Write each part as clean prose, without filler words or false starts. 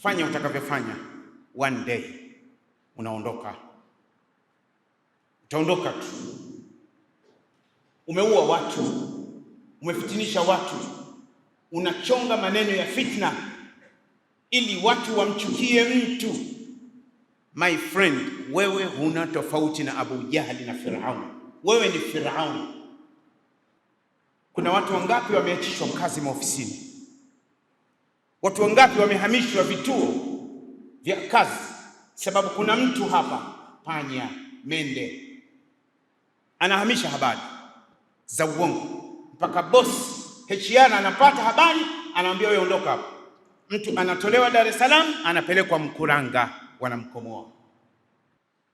fanya utakavyofanya, one day unaondoka. Utaondoka tu. Umeua watu, umefitinisha watu, unachonga maneno ya fitna ili watu wamchukie mtu. My friend, wewe huna tofauti na Abu Jahali na Firaun. Wewe ni Firaun. Kuna watu wangapi wameachishwa kazi maofisini? Watu wangapi wamehamishwa vituo vya kazi sababu kuna mtu hapa panya mende anahamisha habari za uongo, mpaka boss HR anapata habari, anaambia wewe ondoka hapa. Mtu anatolewa Dar es Salaam, anapelekwa Mkuranga, wanamkomoa.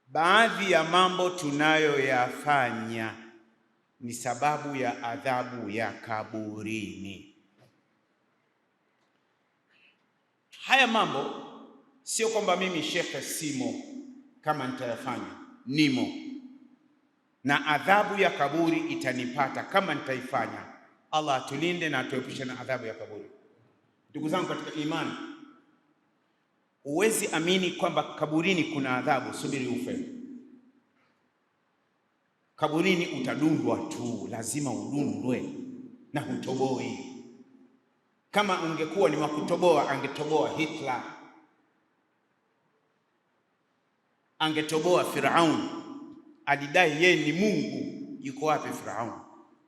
Baadhi ya mambo tunayoyafanya ni sababu ya adhabu ya kaburini. Haya mambo sio kwamba mimi Sheikh simo, kama nitayafanya nimo, na adhabu ya kaburi itanipata kama nitaifanya. Allah atulinde na atuepushe na adhabu ya kaburi. Ndugu zangu katika imani, huwezi amini kwamba kaburini kuna adhabu, subiri ufe. Kaburini utadundwa tu, lazima udundwe na hutoboi. Kama ungekuwa ni wa kutoboa, angetoboa Hitler, angetoboa Firaun. Alidai yeye ni Mungu. Yuko wapi Firaun?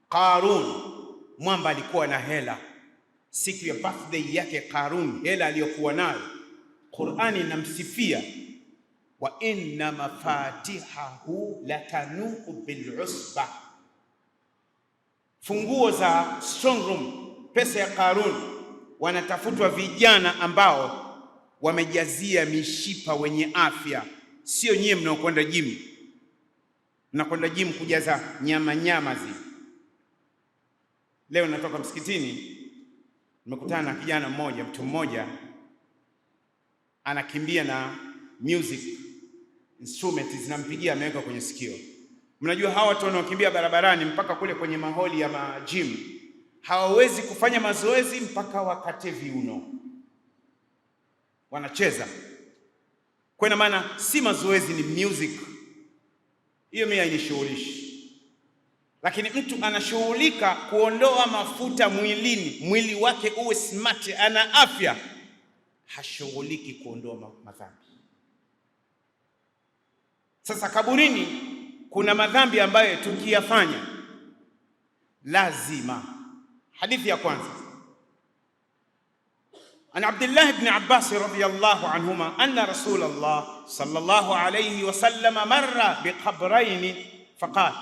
Qarun, mwamba alikuwa na hela. Siku ya birthday yake Qarun, hela aliyokuwa nayo, Qur'ani inamsifia, wa inna mafatihahu latanu bil usba. Funguo za strong room, pesa ya Qarun, wanatafutwa vijana ambao wamejazia mishipa wenye afya. Sio nyie mnaokwenda gym. Mnakwenda gym kujaza nyama zi. Leo natoka msikitini, nimekutana na kijana mmoja, mtu mmoja anakimbia na music instrument zinampigia, ameweka kwenye sikio. Mnajua hawa watu wanaokimbia barabarani mpaka kule kwenye maholi ya gym hawawezi kufanya mazoezi mpaka wakate viuno, wanacheza. Kwa maana si mazoezi, ni music. Hiyo mimi hainishughulishi. Lakini mtu anashughulika kuondoa mafuta mwilini, mwili wake uwe smart, ana afya, hashughuliki kuondoa madhambi. Sasa kaburini kuna madhambi ambayo tukiyafanya lazima. Hadithi ya kwanza, عن عبد الله بن عباس رضي الله عنهما أن رسول الله صلى الله عليه وسلم مر بقبرين فقال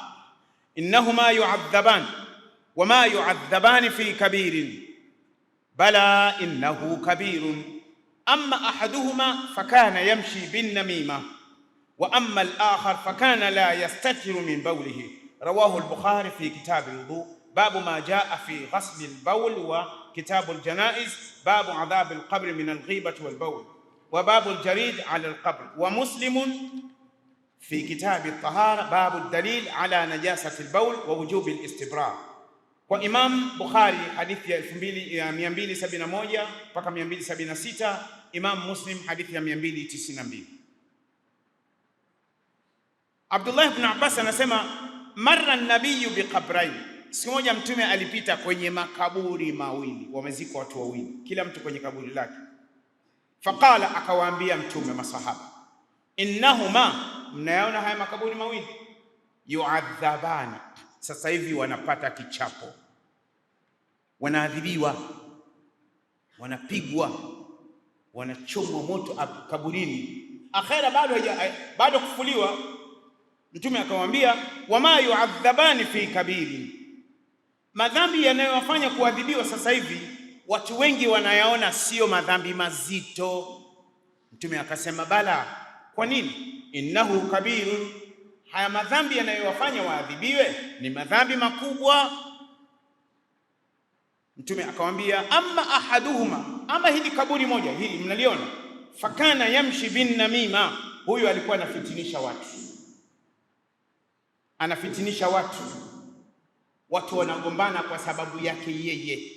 إنهما يعذبان وما يعذبان في كبير بلى إنه كبير أما أحدهما فكان يمشي بالنميمة وأما الآخر فكان لا يستتر من بوله. رواه البخاري في كتاب الوضوء باب ما جاء في غسل البول، وكتاب الجنائز باب عذاب القبر من الغيبة والبول، وباب الجريد على القبر، ومسلم في كتاب الطهارة باب الدليل على نجاسة البول ووجوب الاستبراء. وإمام بخاري حديث 2271 mpaka 276، Imam Muslim hadithi ya 292. Abdullah ibn Abbas anasema marra an-nabiyyu biqabrayn, siku moja mtume alipita kwenye makaburi mawili, wamezikwa watu wawili, kila mtu kwenye kaburi lake. Faqala, akawaambia mtume masahaba, innahuma, mnayaona haya makaburi mawili, yu'adhabani, sasa hivi wanapata kichapo, wanaadhibiwa, wanapigwa, wanachomwa moto kaburini. Akhera bado kufuliwa. Mtume akamwambia, wama yu'adhabani fi kabiri, madhambi yanayowafanya kuadhibiwa sasa hivi watu wengi wanayaona sio madhambi mazito. Mtume akasema bala, kwa nini? Innahu kabirun, haya madhambi yanayowafanya waadhibiwe ni madhambi makubwa. Mtume akamwambia, amma ahaduhuma, ama hili kaburi moja hili mnaliona, fakana yamshi bin namima, huyu alikuwa anafitinisha watu, anafitinisha watu wanagombana kwa sababu yake yeye.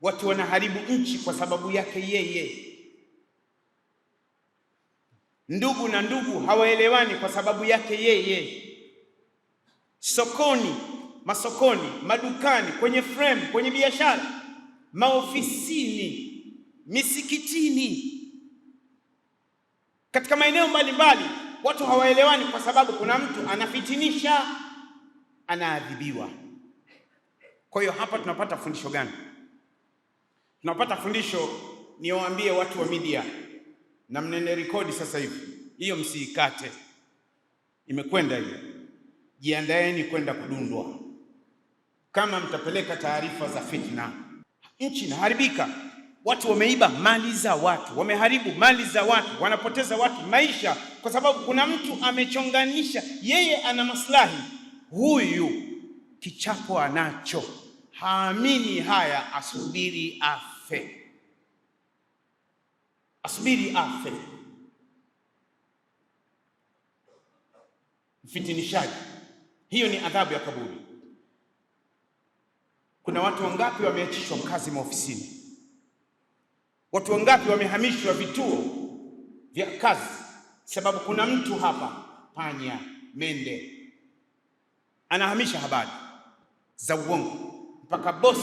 Watu wanaharibu nchi kwa sababu yake yeye. Ndugu na ndugu hawaelewani kwa sababu yake yeye. Sokoni, masokoni, madukani, kwenye frame, kwenye biashara, maofisini, misikitini, katika maeneo mbalimbali watu hawaelewani kwa sababu kuna mtu anafitinisha, anaadhibiwa. Kwa hiyo hapa tunapata fundisho gani? Tunapata fundisho, niwaambie watu wa media, na mnene rekodi sasa hivi, hiyo msiikate, imekwenda hiyo. Jiandaeni kwenda kudundwa. Kama mtapeleka taarifa za fitna, nchi inaharibika. Watu wameiba mali za watu, wameharibu mali za watu, wanapoteza watu maisha kwa sababu kuna mtu amechonganisha, yeye ana maslahi, huyu kichapo anacho, haamini haya, asubiri afe, asubiri afe. Mfitinishaji, hiyo ni adhabu ya kaburi. Kuna watu wangapi wameachishwa kazi maofisini? Watu wangapi wamehamishwa vituo vya kazi sababu kuna mtu hapa, panya mende, anahamisha habari za uongo mpaka boss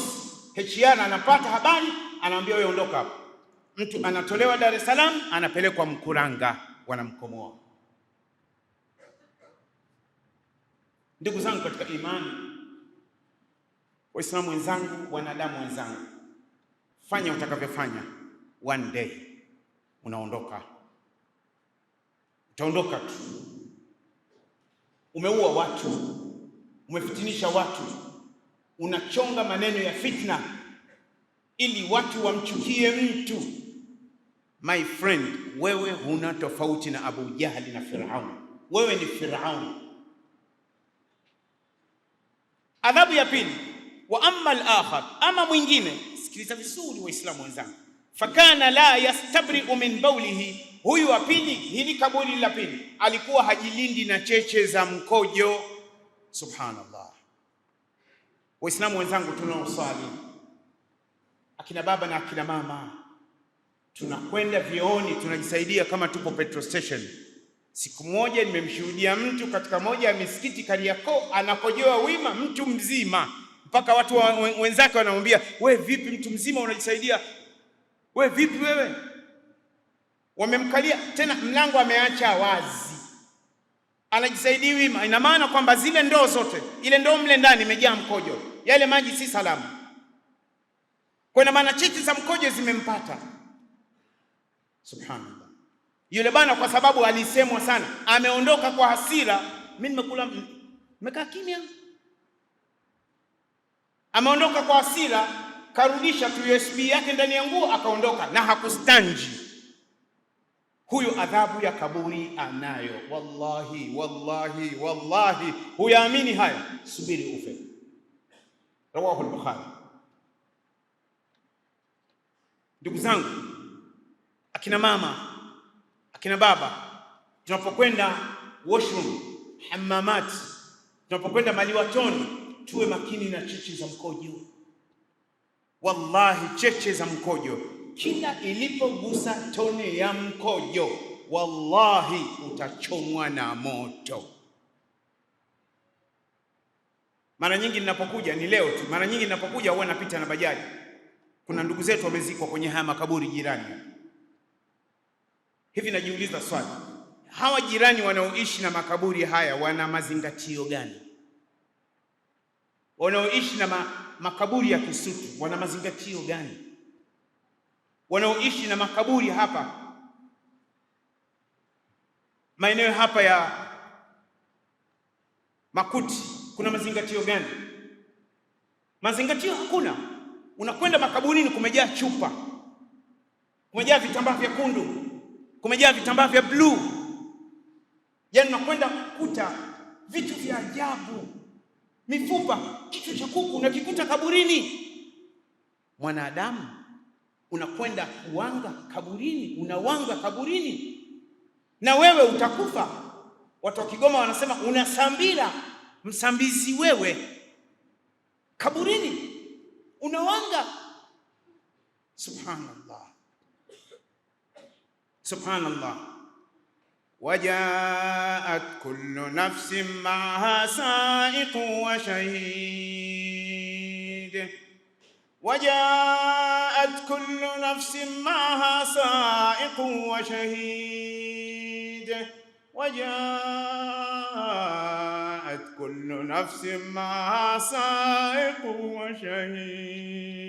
HR anapata habari, anaambia wewe ondoka hapa. Mtu anatolewa Dar es Salaam, anapelekwa Mkuranga, wanamkomoa. Ndugu zangu katika imani, Waislamu wenzangu, wanadamu wenzangu, fanya utakavyofanya, one day unaondoka. Utaondoka tu. Umeua watu, umefitinisha watu, unachonga maneno ya fitna ili watu wamchukie mtu. My friend, wewe huna tofauti na Abu Jahali na Firaun. Wewe ni Firaun. Adhabu ya pili, wa amma al-akhar, ama mwingine, sikiliza vizuri Waislamu wenzangu, fakana la yastabri'u min bawlihi, huyu wa pili, hili kaburi la pili, alikuwa hajilindi na cheche za mkojo. Subhanallah. Waislamu wenzangu tunaosali, akina baba na akina mama, tunakwenda vioni, tunajisaidia kama tupo petrol station. Siku moja nimemshuhudia mtu katika moja ya misikiti Kariakoo anakojoa wima, mtu mzima, mpaka watu wenzake wanamwambia, we vipi mtu mzima unajisaidia? We vipi wewe? Wamemkalia tena, mlango ameacha wazi, anajisaidia wima. Ina maana kwamba zile ndoo zote, ile ndoo mle ndani imejaa mkojo, yale maji si salama. Kwa maana cheche za mkojo zimempata. Subhanallah. Yule bana kwa sababu alisemwa sana, ameondoka kwa hasira. Mimi nimekula, nimekaa kimya. Ameondoka kwa hasira, karudisha tu USB yake ndani ya nguo, akaondoka na hakustanji. Huyu adhabu ya kaburi anayo. Wallahi, wallahi, wallahi. Huyaamini haya, subiri ufe. Rawahu al-Bukhari. Ndugu zangu, akina mama, akina baba, tunapokwenda washroom, hammamat, tunapokwenda maliwatoni, tuwe makini na cheche za mkojo. Wallahi, cheche za mkojo, kila ilipogusa tone ya mkojo, wallahi utachomwa na moto. Mara nyingi ninapokuja, ni leo tu, mara nyingi ninapokuja huwa napita na bajaji. Kuna ndugu zetu wamezikwa kwenye haya makaburi jirani. Hivi najiuliza swali, hawa jirani wanaoishi na makaburi haya wana mazingatio gani? Wanaoishi na makaburi ya Kisutu wana mazingatio gani? Wanaoishi na makaburi hapa maeneo hapa ya Makuti kuna mazingatio gani? Mazingatio hakuna. Unakwenda makaburini, kumejaa chupa, kumejaa vitambaa vyekundu, kumejaa vitambaa vya blue. Yaani unakwenda kukuta vitu vya ajabu, mifupa, kichwa cha kuku unakikuta kaburini. Mwanadamu unakwenda kuwanga kaburini, unawanga kaburini, na wewe utakufa. Watu wa Kigoma wanasema unasambira, msambizi wewe, kaburini unawanga. Subhanallah, subhanallah. Wajaat kullu nafsin ma'aha sa'iqun wa shahid. Wajaat kullu nafsin ma'aha sa'iqun wa shahid. Wajaat kullu nafsin ma'aha sa'iqun wa shahid.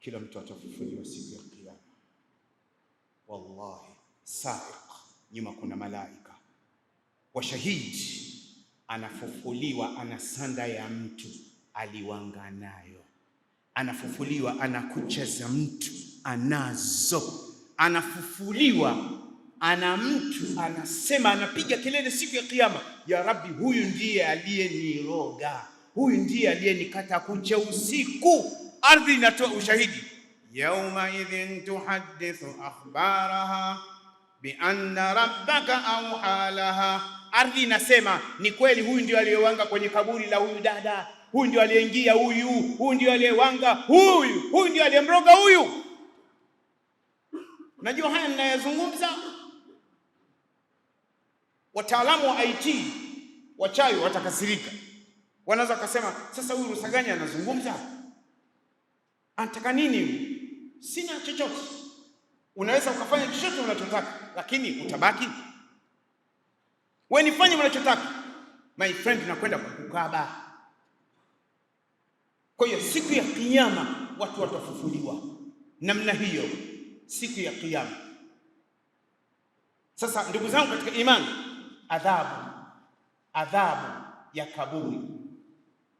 Kila mtu atafufuliwa siku ya Kiyama. Wallahi, sa'iq, nyuma kuna malaika. Wa shahid, anafufuliwa ana sanda ya mtu aliwanga nayo. Anafufuliwa ana kucha za mtu anazo. Anafufuliwa ana mtu anasema, anapiga kelele siku ya Kiyama, ya Rabbi, huyu ndiye aliyeniroga, huyu ndiye aliyenikata kucha usiku. Ardhi inatoa ushahidi, yauma idhin tuhaddithu akhbaraha bi anna rabbaka awha laha. Ardhi inasema ni kweli, huyu ndio aliyewanga kwenye kaburi la huyu dada, huyu ndio aliyeingia, huyu ndio aliyewanga, huyu ndio aliyemroga huyu. Najua haya ninayazungumza, wataalamu wa IT wachawi watakasirika, wanaweza kusema sasa huyu Rusaganya anazungumza, anataka nini? Sina chochote. Unaweza ukafanya chochote unachotaka, lakini utabaki wewe. Nifanye unachotaka, my friend, nakwenda kukukaba. Kwa hiyo siku ya Kiyama watu watafufuliwa namna hiyo, siku ya Kiyama. Sasa ndugu zangu katika imani, adhabu ya kaburi,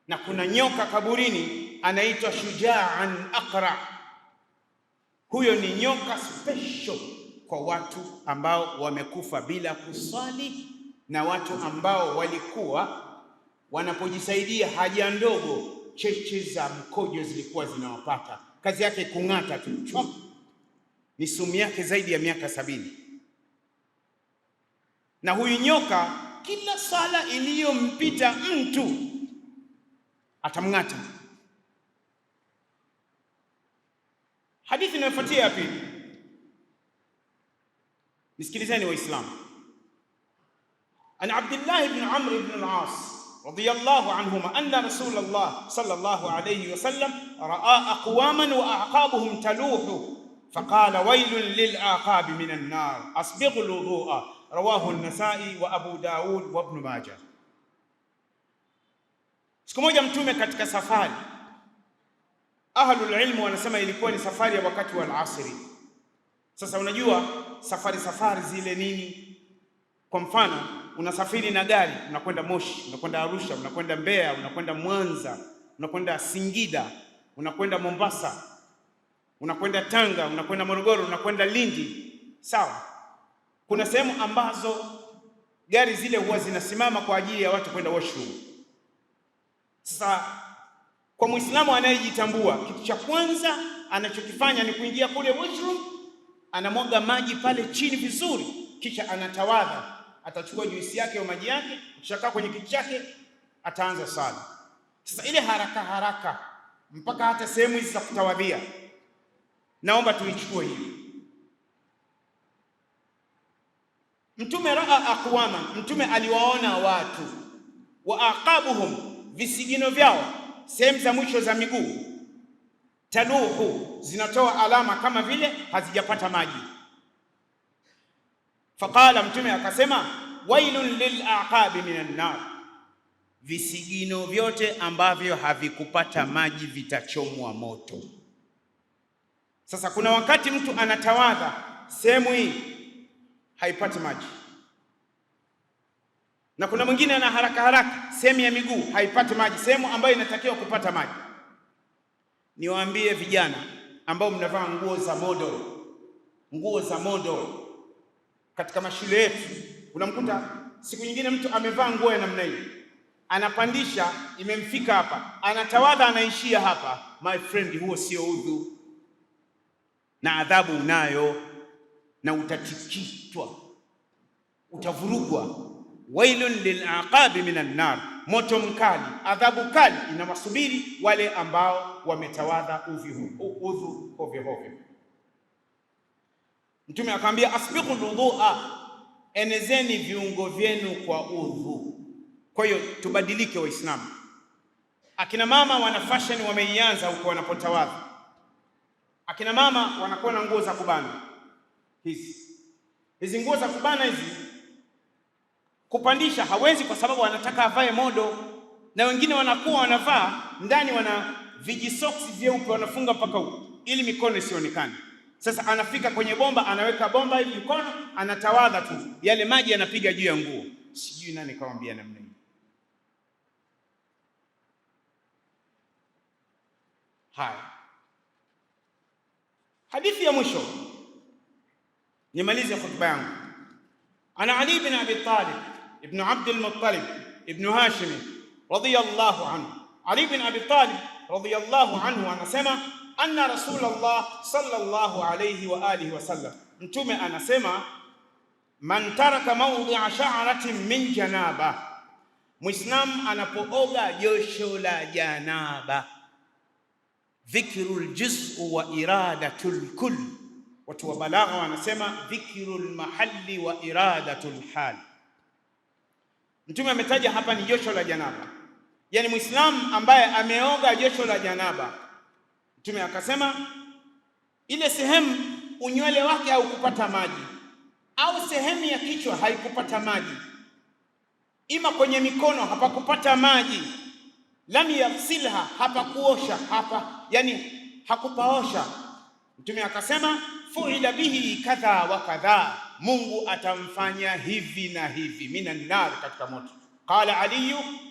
na kuna nyoka kaburini anaitwa Shujaan Aqra. Huyo ni nyoka special kwa watu ambao wamekufa bila kuswali, na watu ambao walikuwa wanapojisaidia haja ndogo, cheche za mkojo zilikuwa zinawapata. Kazi yake kung'ata tu, ni sumu yake zaidi ya miaka 70. Na huyu nyoka kila sala iliyompita mtu atamng'ata. Hadithi inayofuatia ya pili, nisikilizeni Waislamu. An Abdullah ibn Amr ibn al-As radiyallahu anhuma anna Rasulullah sallallahu alayhi wa sallam ra'a aqwaman wa a'qabuhum taluhu faqala waylun lil'aqabi minan nar asbighu al-wudu'a. Rawahu an-Nasa'i wa Abu Daud wa Ibn Majah. Siku moja Mtume katika safari, ahlul ilmu wanasema ilikuwa ni safari ya wakati wa al-asri. Sasa unajua safari zile nini, kwa mfano unasafiri na gari, unakwenda Moshi, unakwenda Arusha, unakwenda Mbeya, unakwenda Mwanza, unakwenda Singida, unakwenda Mombasa, unakwenda Tanga, unakwenda Morogoro, unakwenda Lindi, sawa. Kuna sehemu ambazo gari zile huwa zinasimama kwa ajili ya watu kwenda washroom. Sasa kwa Muislamu anayejitambua, kitu cha kwanza anachokifanya ni kuingia kule washroom, anamwaga maji pale chini vizuri, kisha anatawadha. Atachukua juisi yake au maji yake, kisha kwenye kiti chake ataanza sala. Sasa ile haraka mpaka hata sehemu hizi za kutawadhia, naomba tuichukue hii. Mtume raa aqwama, Mtume aliwaona watu, wa aqabuhum, visigino vyao, sehemu za mwisho za miguu, taluhu, zinatoa alama kama vile hazijapata maji. Faqala, Mtume akasema, wailun lil'aqabi minan nar, visigino vyote ambavyo havikupata maji vitachomwa moto. Sasa kuna wakati mtu anatawadha, sehemu hii haipati maji, na kuna mwingine ana haraka sehemu ya miguu haipati maji, sehemu ambayo inatakiwa kupata maji. Niwaambie vijana ambao mnavaa nguo za modo katika mashule yetu, unamkuta siku nyingine mtu amevaa nguo ya namna hii, anapandisha imemfika hapa, anatawadha anaishia hapa. My friend, huo sio udhu, na adhabu unayo, na utatikitwa, utavurugwa. wailun lil'aqabi minan nar, moto mkali, adhabu kali inawasubiri wale ambao wametawadha udhu hovyo. Mtume akamwambia asbiqul wudhu'a, enezeni viungo vyenu kwa udhu. Kwa hiyo tubadilike Waislamu. Akina mama wana fashion wameianza huko wanapotawadha. Akina mama wanakuwa na nguo za kubana. Hizi nguo za kubana hizi kupandisha hawezi kwa sababu anataka avae modo, na wengine wanakuwa wanavaa ndani wana vijisoksi vyeupe wanafunga mpaka huko ili mikono isionekane. Sasa anafika kwenye bomba, anaweka bomba hivi mkono, anatawadha tu, yale maji yanapiga juu ya nguo. Sijui nani kawaambia namna hii. Haya, hadithi ya mwisho nimalize hotuba yangu. Ana Ali bin Abi Talib ibn Abd al-Muttalib ibn Hashim radiyallahu anhu. Ali bin Abi Talib radiyallahu anhu anasema anna Rasulullah sallallahu alayhi wa alihi wasallam, mtume anasema man taraka mawdi'a sha'ratin min janaba, muislam anapooga josho la janaba, dhikrul juz'u wa iradatul kull, watu wa balagha wanasema dhikrul mahalli wa iradatul hal. Mtume ametaja hapa ni josho la janaba, yani muislam ambaye ameoga josho la janaba, Mtume akasema ile sehemu unywele wake haukupata maji au sehemu ya kichwa haikupata maji, ima kwenye mikono hapakupata maji, lam yaghsilha, hapakuosha hapa, yani hakupaosha. Mtume akasema fuila bihi kadha wa kadha, Mungu atamfanya hivi na hivi, minan nar, katika moto. Qala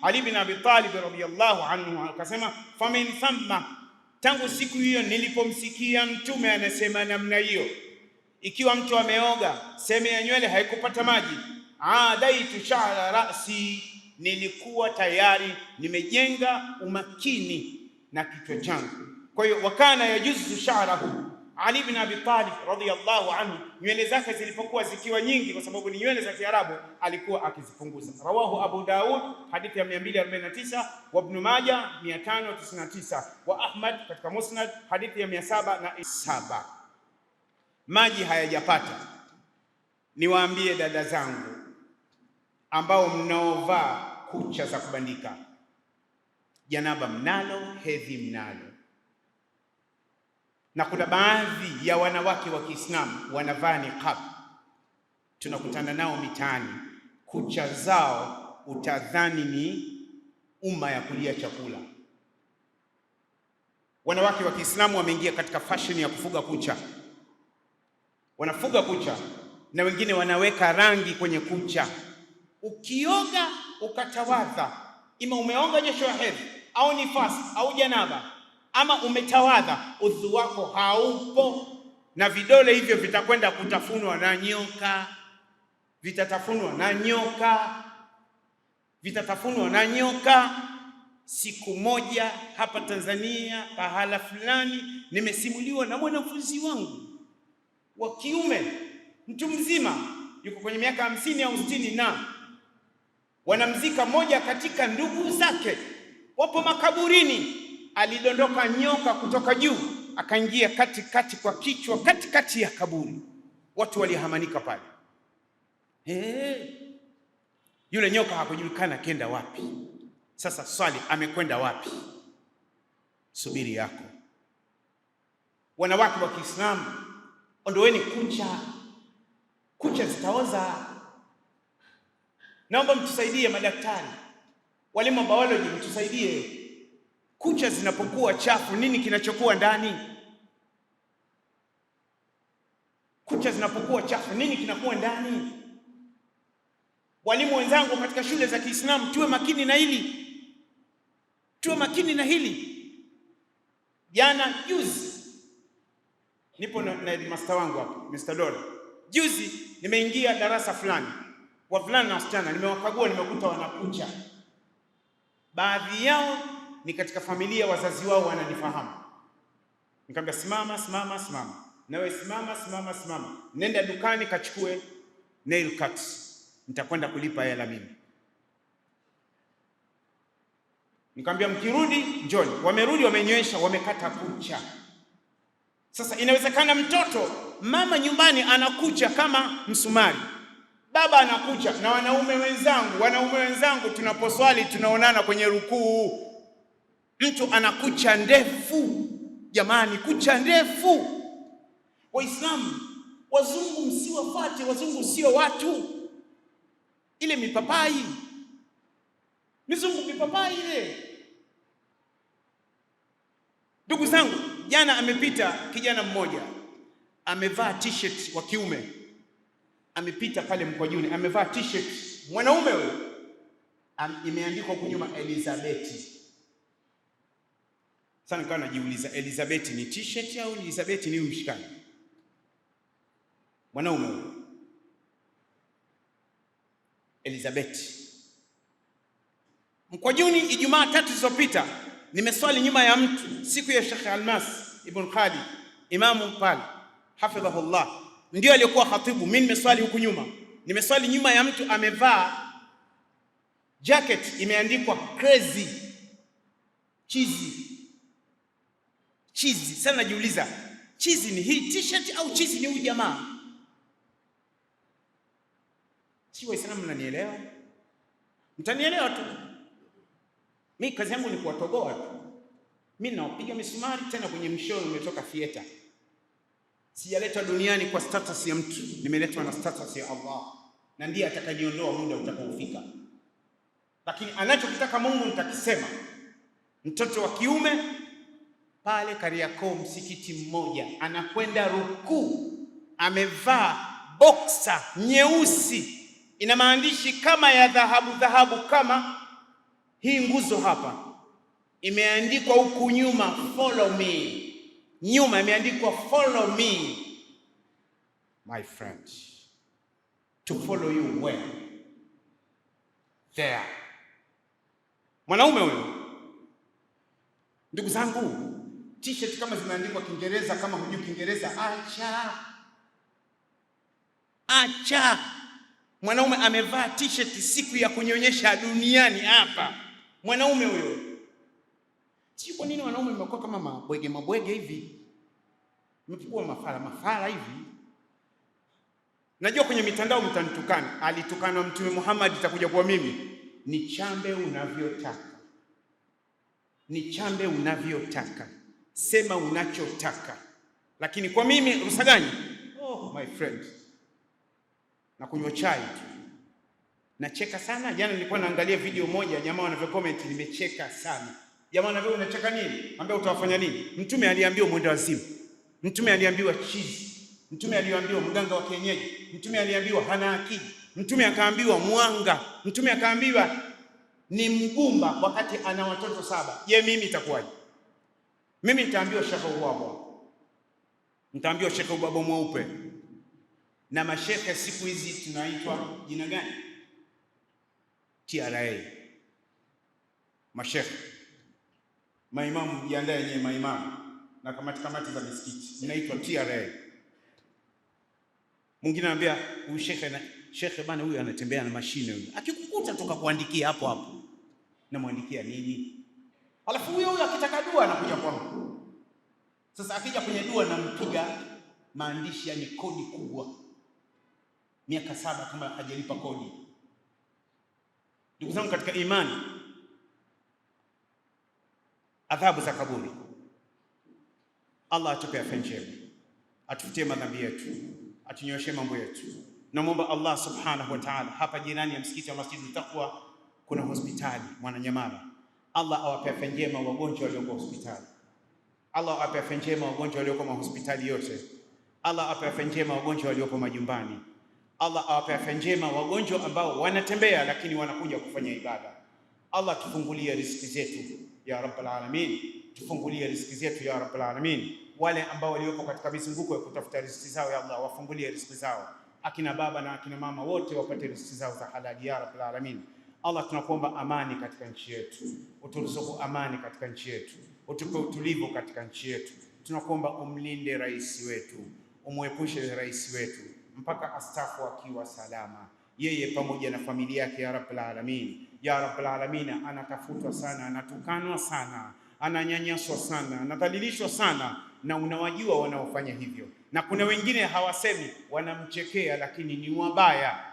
Ali bin Abi Talib radhiyallahu anhu akasema famin thamma, tangu siku hiyo nilipomsikia mtume anasema namna hiyo, ikiwa mtu ameoga sehemu ya nywele haikupata maji, adaitu sha'ra ra'si, nilikuwa tayari nimejenga umakini na kichwa changu. Kwa hiyo wakana yajuzu sha'rahu, Ali bin Abi Talib radhiyallahu anhu nywele zake zilipokuwa zikiwa nyingi, kwa sababu ni nywele za Kiarabu, alikuwa akizipunguza. Rawahu Abu Daud hadithi ya 249, wa Ibn Majah 599, wa Ahmad katika Musnad hadithi ya 707. Maji hayajapata, niwaambie dada zangu ambao mnaovaa kucha za kubandika, janaba mnalo, hedhi mnalo, na kuna baadhi ya wanawake wa Kiislamu wanavaa niqab, tunakutana nao mitaani, kucha zao utadhani ni umma ya kulia chakula. Wanawake wa Kiislamu wameingia katika fashion ya kufuga kucha, wanafuga kucha na wengine wanaweka rangi kwenye kucha. Ukioga ukatawadha, ima umeoga josho la hedhi au nifasi au janaba, ama umetawadha, udhu wako haupo, na vidole hivyo vitakwenda kutafunwa na nyoka, vitatafunwa na nyoka, vitatafunwa na nyoka. Siku moja hapa Tanzania pahala fulani, nimesimuliwa na mwanafunzi wangu wa kiume, mtu mzima, yuko kwenye miaka 50 au 60, na wanamzika moja katika ndugu zake, wapo makaburini, alidondoka nyoka kutoka juu akaingia katikati kwa kichwa, katikati ya kaburi. Watu walihamanika pale. Yule nyoka hakujulikana kenda wapi. Sasa swali, amekwenda wapi? Subiri yako. Wanawake wa Kiislamu, ondoeni kucha, kucha zitaoza. Naomba mtusaidie madaktari, walimu wa biology, mtusaidie. Kucha zinapokuwa chafu, nini kinachokuwa ndani? Kucha zinapokuwa chafu, nini kinakuwa ndani? Walimu wenzangu katika shule za Kiislamu, tuwe makini na hili, tuwe makini na hili. Juzi nipo na headmaster wangu hapa, Mr. Dola. Juzi nimeingia darasa fulani, wavulana na wasichana, nimewakagua, nimekuta wanakucha. Baadhi yao ni katika familia, wazazi wao wananifahamu. Nikamwambia simama, nawe simama, nenda dukani kachukue nail cuts. nitakwenda kulipa hela mimi. Nikamwambia mkirudi njoni. Wamerudi, wamenywesha, wamekata kucha. Sasa inawezekana mtoto, mama nyumbani anakucha kama msumari, baba anakucha. Na wanaume wenzangu tunaposwali tunaonana kwenye rukuu, mtu anakucha ndefu. Jamani, kucha ndefu. Waislamu, wazungu msiwafuate, wazungu sio watu. Ile mipapai, mizungu mipapai ile. Ndugu zangu, jana amepita kijana mmoja amevaa t-shirt wa kiume, amepita pale Mkwajuni, amevaa t-shirt mwanaume huyo, imeandikwa huko nyuma Elizabeth. Sasa nikawa najiuliza, Elizabeth ni t-shirt au Elizabeth ni mshikani? Mwanaume huyo Elizabeth. Mkwajuni Ijumaa 3 zilizopita nimeswali nyuma ya mtu, siku ya Sheikh Almas Ibn Khalid, imamu pale hafidhahullah, ndio aliyekuwa khatibu. Mimi nimeswali huku nyuma, nimeswali nyuma ya mtu amevaa jacket imeandikwa crazy cheesy. Sasa najiuliza, cheesy ni hii t-shirt au cheesy ni huyu jamaa? Si Waislamu mnanielewa? Mtanielewa tu. Mimi kazi yangu ni kuwatoboa tu. Mimi nawapiga misumari, tena kwenye mshoro umetoka theater. Sijaletwa duniani kwa status ya mtu, nimeletwa na status ya Allah, na ndiye atakayeniondoa muda utakaofika. Lakini anachokitaka Mungu nitakisema. Mtoto wa kiume pale Kariakoo, msikiti mmoja, anakwenda rukuu, amevaa boxer nyeusi ina maandishi kama ya dhahabu, kama hii nguzo hapa, imeandikwa huku nyuma follow me. Nyuma imeandikwa follow me. My friend, to follow you where? There. Mwanaume huyo. Ndugu zangu, t-shirt kama zimeandikwa Kiingereza, kama hujui Kiingereza, acha. Mwanaume amevaa t-shirt siku ya kunyonyesha duniani hapa. Mwanaume huyo. Sio kwa nini wanaume mmekuwa kama mabwege hivi? Mmekuwa mafala hivi. Najua kwenye mitandao mtanitukana. Alitukana Mtume Muhammad, itakuja kwa mimi. Nichambe unavyotaka. Sema unachotaka. Lakini kwa mimi ruhusa gani? Oh my friend. Na kunywa chai tu. Nacheka sana. Jana nilikuwa naangalia video moja, jamaa wanavyo comment, nimecheka sana. Jamaa wanavyo, unacheka nini? Ambia utawafanya nini? Mtume aliambiwa mwenda wazimu. Mtume aliambiwa chizi. Mtume aliambiwa mganga wa kienyeji. Mtume aliambiwa hana akili. Mtume akaambiwa mwanga. Mtume akaambiwa ni mgumba wakati ana watoto 7. Je, mimi itakuwaje? Mimi nitaambiwa shaka ubwabwa. Nitaambiwa shaka ubwabwa mweupe. Na mashekhe siku hizi tunaitwa jina gani? TRA. Mashekhe. Maimamu jiandae yenyewe, maimamu na kamati za misikiti inaitwa TRA. Mwingine anambia huyu shekhe bana, huyu anatembea na mashine huyu. Akikukuta toka kuandikia hapo. Namwandikia nini? Alafu huyo akitaka dua anakuja kwangu. Sasa akija kwenye dua nampiga maandishi, yani kodi kubwa. Miaka 7 kama hajalipa kodi. Ndugu zangu katika imani, adhabu za kaburi, Allah atupe afya njema, atufutie madhambi yetu, atunyoshe mambo yetu. Naomba Allah subhanahu wa ta'ala, hapa jirani ya msikiti wa Masjidul Taqwa kuna hospitali Mwananyamala. Allah awape afya njema wagonjwa walioko hospitali. Allah awape afya njema wagonjwa walioko mahospitali yote. Allah awape afya njema wagonjwa walioko majumbani. Allah awape afya njema wagonjwa ambao wanatembea lakini wanakuja kufanya ibada. Allah tufungulie riziki zetu ya Rabbul Alamin. Tufungulie riziki zetu ya Rabbul Alamin. Wale ambao waliopo katika mizunguko ya kutafuta riziki zao, ya Allah wafungulie riziki zao. Akina baba na akina mama wote wapate riziki zao za halali ya Rabbul Alamin. Allah, tunakuomba amani katika nchi yetu. Uturuzuku amani katika nchi yetu. Utupe utulivu katika nchi yetu. Tunakuomba umlinde rais wetu, umwepushe rais wetu mpaka astafu akiwa salama. yeye pamoja na familia yake, ya Rabbul Alamin. Ya Rabbul Alamin, anatafutwa sana, anatukanwa sana, ananyanyaswa sana, anadhalilishwa sana, na unawajua wanaofanya hivyo, na kuna wengine hawasemi, wanamchekea, lakini ni wabaya.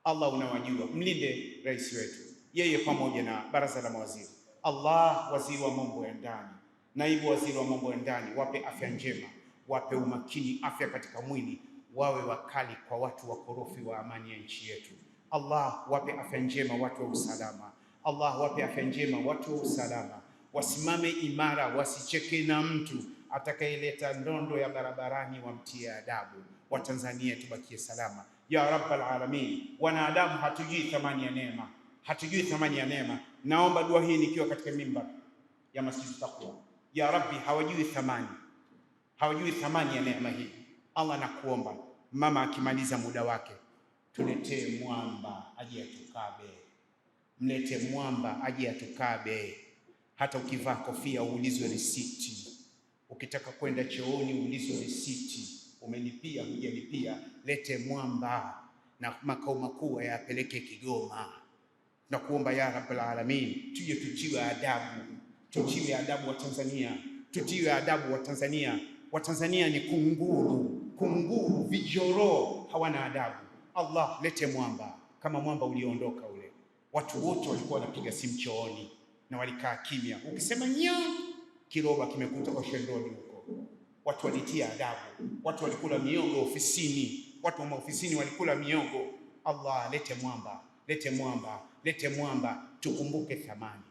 Allah unawajua. Mlinde rais wetu, yeye pamoja na baraza la mawaziri. Allah, waziri wa mambo ya ndani, naibu waziri wa mambo ya ndani, wape afya njema, wape umakini, afya katika mwili, wawe wakali kwa watu wakorofi wa amani ya nchi yetu. Allah, wape afya njema watu wa usalama. Allah, wape afya njema watu wa usalama, wasimame imara, wasicheke na mtu atakayeleta ndondo ya barabarani, wamtie adabu. Watanzania tubakie salama, ya Rabbal Alamin. Wanadamu hatujui thamani ya neema, hatujui thamani ya neema. Naomba dua hii nikiwa katika mimbar ya Masjid Taqwa. Ya Rabbi, hawajui thamani ya neema hii. Allah, nakuomba mama akimaliza muda wake, tuletee mwamba aje atukabe, mlete mwamba aje atukabe. Hata ukivaa kofia uulizwe risiti, ukitaka kwenda chooni uulizwe risiti, umelipia hujalipia, lete mwamba na makao makuu yapeleke Kigoma. Na kuomba ya Rabbul Alamin, tuje tutiwe adabu wa Tanzania, tutiwe adabu wa Tanzania. Watanzania ni kunguru, vijoro, hawana adabu. Allah, lete mwamba kama mwamba ulioondoka ule. Watu wote walikuwa wanapiga simu chooni na walikaa kimya, ukisema nya kiroba kimekuta Ocean Road huko. Watu walitia adabu, watu walikula miogo ofisini, watu wa ofisini walikula miogo. Allah, lete mwamba, tukumbuke thamani.